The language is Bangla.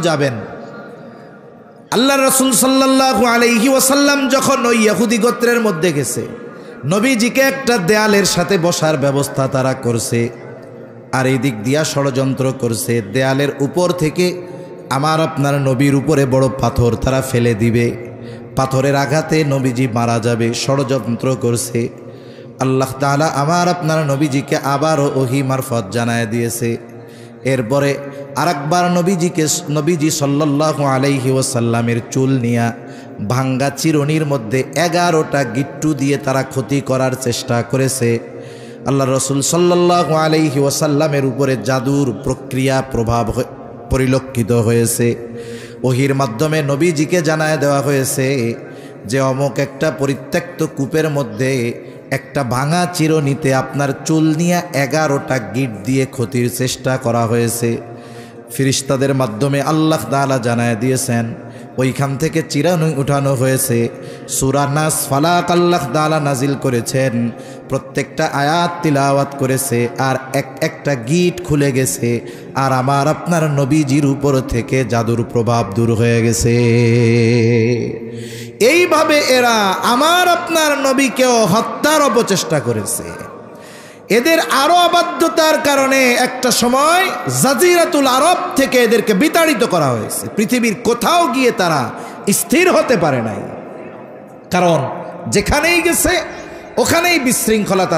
যাবেন। আল্লাহ রাসূল সাল্লাল্লাহু আলাইহি ওয়াসাল্লাম যখন ওই ইহুদি গোত্রের মধ্যে গেছে, নবীজিকে একটা দেয়ালের সাথে বসার ব্যবস্থা তারা করছে, আর এই দিক দিয়া ষড়যন্ত্র করছে দেয়ালের উপর থেকে আমার আপনার নবীর উপরে বড় পাথর তারা ফেলে দিবে, পাথরের আঘাতে নবীজি মারা যাবে, ষড়যন্ত্র করছে। আল্লাহ তাআলা আমার আপনার নবীজিকে আবারও ওহী মারফত জানায় দিয়েছে। এরপরে আরেকবার নবীজি সাল্লাল্লাহু আলাইহি ওয়াসাল্লামের চুল নিয়া ভাঙ্গা চিরুনির মধ্যে 11টা গিট্টু দিয়ে তারা ক্ষতি করার চেষ্টা করেছে। আল্লাহ রসুল সাল্লাল্লাহু আলাইহি ওয়াসাল্লামের উপরে জাদুর প্রক্রিয়া প্রভাব পরিলক্ষিত হয়েছে। ওহির মাধ্যমে নবীজিকে জানায় দেওয়া হয়েছে যে অমুক একটা পরিত্যক্ত কূপের মধ্যে একটা ভাঙা চিরুনিতে আপনার চুল নিয়ে 11টা গিট দিয়ে ক্ষতির চেষ্টা করা হয়েছে। ফেরেশতাদের মাধ্যমে আল্লাহ তাআলা জানায় দিয়েছেন ওইখান থেকে চিরুনি উঠানো হয়েছে। সূরা নাস ফালাক আল্লাহ তাআলা নাজিল করেছেন, প্রত্যেকটা আয়াত তিলাওয়াত করেছে, আর একটা গিট খুলে গেছে, আর আমার আপনার নবীজির উপর থেকে জাদুর প্রভাব দূর হয়ে গেছে। এইভাবে এরা আমার আপনার নবীকেও হত্যার অপচেষ্টা করেছে। এদের আরো অবাধ্যতার কারণে একটা সময় জাজিরাতুল আরব থেকে এদেরকে বিতাড়িত করা হয়েছে। পৃথিবীর কোথাও গিয়ে তারা স্থির হতে পারে নাই, কারণ যেখানেই গেছে ওখানেই বিশৃঙ্খলা তারা